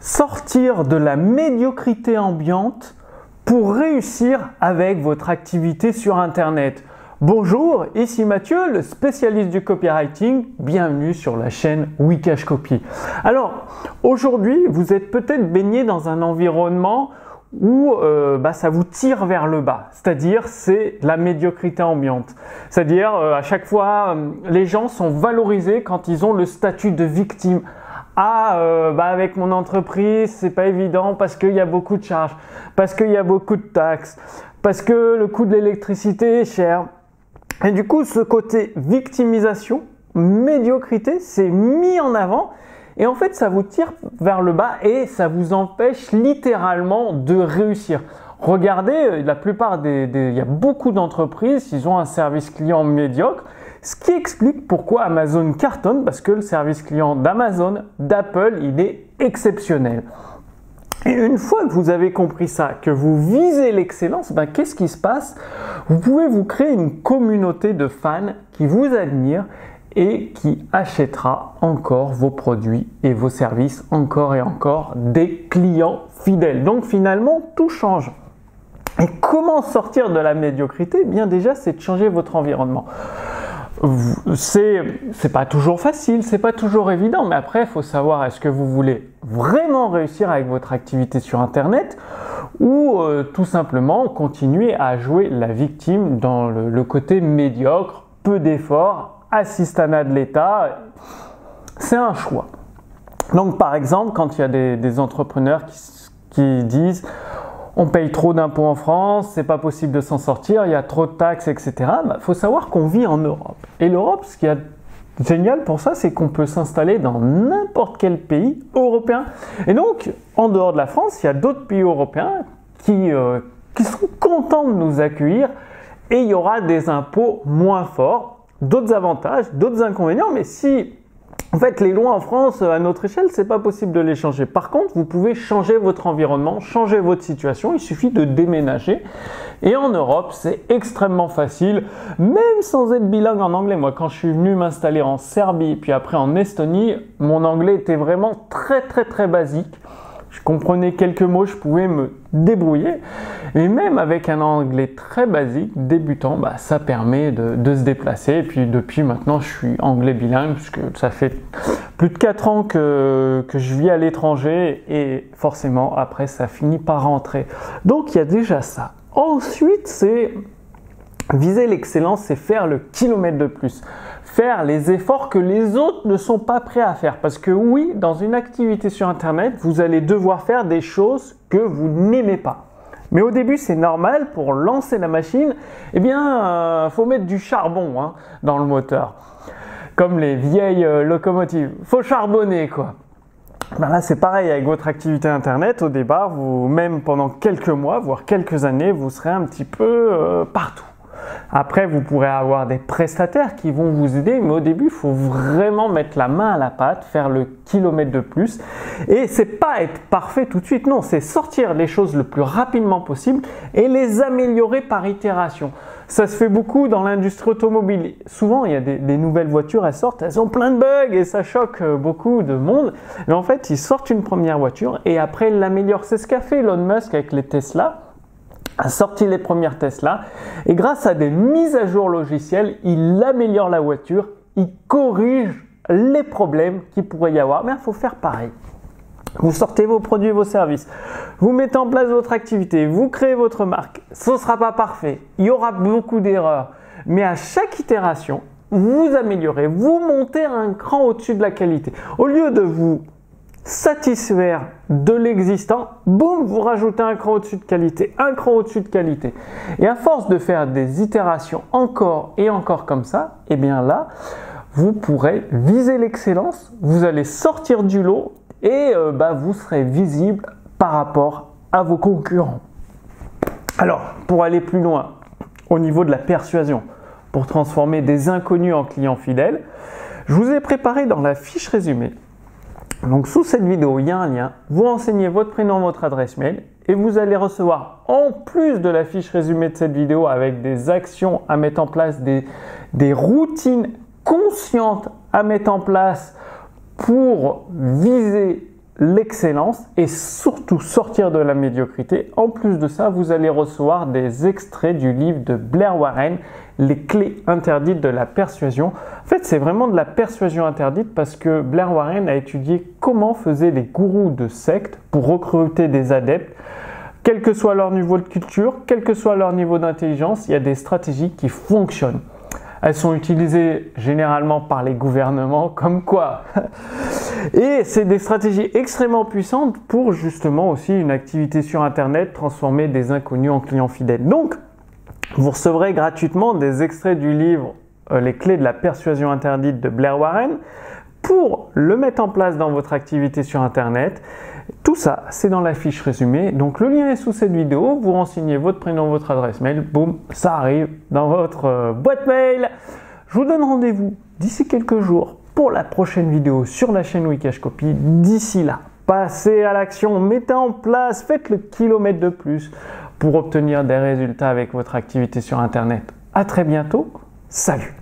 Sortir de la médiocrité ambiante pour réussir avec votre activité sur Internet. Bonjour, ici Mathieu, le spécialiste du copywriting. Bienvenue sur la chaîne Wikash Copy. Alors, aujourd'hui, vous êtes peut-être baigné dans un environnement où ça vous tire vers le bas, c'est-à-dire c'est la médiocrité ambiante. C'est-à-dire à chaque fois, les gens sont valorisés quand ils ont le statut de victime. Avec mon entreprise, c'est pas évident parce qu'il y a beaucoup de charges, parce qu'il y a beaucoup de taxes, parce que le coût de l'électricité est cher. Et du coup, ce côté victimisation, médiocrité, c'est mis en avant. Et en fait, ça vous tire vers le bas et ça vous empêche littéralement de réussir. Regardez, la plupart il y a beaucoup d'entreprises, ils ont un service client médiocre. Ce qui explique pourquoi Amazon cartonne, parce que le service client d'Amazon, d'Apple, il est exceptionnel. Et une fois que vous avez compris ça, que vous visez l'excellence, qu'est-ce qui se passe? Vous pouvez vous créer une communauté de fans qui vous admirent et qui achètera encore vos produits et vos services encore et encore, des clients fidèles. Donc finalement, tout change. Et comment sortir de la médiocrité? Bien déjà, c'est de changer votre environnement. C'est pas toujours facile, c'est pas toujours évident, mais après, il faut savoir, est-ce que vous voulez vraiment réussir avec votre activité sur Internet ou tout simplement continuer à jouer la victime dans le côté médiocre, peu d'efforts, assistanat de l'État. C'est un choix. Donc, par exemple, quand il y a des entrepreneurs qui disent on paye trop d'impôts en France, c'est pas possible de s'en sortir, il y a trop de taxes, etc. Faut savoir qu'on vit en Europe. Et l'Europe, ce qui est génial pour ça, c'est qu'on peut s'installer dans n'importe quel pays européen. Et donc, en dehors de la France, il y a d'autres pays européens qui sont contents de nous accueillir et il y aura des impôts moins forts, d'autres avantages, d'autres inconvénients, mais si en fait, les lois en France, à notre échelle, c'est pas possible de les changer. Par contre, vous pouvez changer votre environnement, changer votre situation. Il suffit de déménager. Et en Europe, c'est extrêmement facile, même sans être bilingue en anglais. Moi, quand je suis venu m'installer en Serbie, puis après en Estonie, mon anglais était vraiment très basique. Je comprenais quelques mots, je pouvais me débrouiller. Et même avec un anglais très basique, débutant, ça permet de se déplacer. Et puis depuis maintenant, je suis anglais bilingue puisque ça fait plus de 4 ans que je vis à l'étranger et forcément, après, ça finit par rentrer. Donc, il y a déjà ça. Ensuite, c'est viser l'excellence, c'est faire le kilomètre de plus. Faire les efforts que les autres ne sont pas prêts à faire. Parce que oui, dans une activité sur Internet, vous allez devoir faire des choses que vous n'aimez pas. Mais au début, c'est normal, pour lancer la machine, faut mettre du charbon dans le moteur. Comme les vieilles locomotives. Faut charbonner, quoi. Là, c'est pareil avec votre activité Internet. Au départ, même pendant quelques mois, voire quelques années, vous serez un petit peu partout. Après, vous pourrez avoir des prestataires qui vont vous aider, mais au début, il faut vraiment mettre la main à la pâte, faire le kilomètre de plus. Et c'est pas être parfait tout de suite, non, c'est sortir les choses le plus rapidement possible et les améliorer par itération. Ça se fait beaucoup dans l'industrie automobile. Souvent, il y a des nouvelles voitures, elles sortent, elles ont plein de bugs et ça choque beaucoup de monde. Mais en fait, ils sortent une première voiture et après, ils l'améliorent. C'est ce qu'a fait Elon Musk avec les Tesla. A sorti les premières Tesla et grâce à des mises à jour logicielles, il améliore la voiture, il corrige les problèmes qu'il pourrait y avoir. Mais il faut faire pareil. Vous sortez vos produits et vos services, vous mettez en place votre activité, vous créez votre marque. Ce ne sera pas parfait, il y aura beaucoup d'erreurs. Mais à chaque itération, vous améliorez, vous montez un cran au-dessus de la qualité. Au lieu de vous satisfaire de l'existant, boum, vous rajoutez un cran au-dessus de qualité, un cran au-dessus de qualité. Et à force de faire des itérations encore et encore comme ça, là, vous pourrez viser l'excellence, vous allez sortir du lot et vous serez visible par rapport à vos concurrents. Alors, pour aller plus loin, au niveau de la persuasion, pour transformer des inconnus en clients fidèles, je vous ai préparé dans la fiche résumée. Donc sous cette vidéo, il y a un lien, vous renseignez votre prénom, votre adresse mail et vous allez recevoir en plus de la fiche résumée de cette vidéo avec des actions à mettre en place, des routines conscientes à mettre en place pour viser l'excellence et surtout sortir de la médiocrité. En plus de ça, vous allez recevoir des extraits du livre de Blair Warren, Les clés interdites de la persuasion. En fait, c'est vraiment de la persuasion interdite parce que Blair Warren a étudié comment faisaient les gourous de sectes pour recruter des adeptes. Quel que soit leur niveau de culture, quel que soit leur niveau d'intelligence, il y a des stratégies qui fonctionnent. Elles sont utilisées généralement par les gouvernements, comme quoi. Et c'est des stratégies extrêmement puissantes pour justement aussi une activité sur Internet, transformer des inconnus en clients fidèles. Donc, vous recevrez gratuitement des extraits du livre Les clés de la persuasion interdite de Blair Warren pour le mettre en place dans votre activité sur Internet. Tout ça, c'est dans la fiche résumée. Donc, le lien est sous cette vidéo. Vous renseignez votre prénom, votre adresse mail. Boum, ça arrive dans votre boîte mail. Je vous donne rendez-vous d'ici quelques jours pour la prochaine vidéo sur la chaîne Wikash Copy. D'ici là, passez à l'action, mettez en place, faites le kilomètre de plus pour obtenir des résultats avec votre activité sur Internet. À très bientôt. Salut!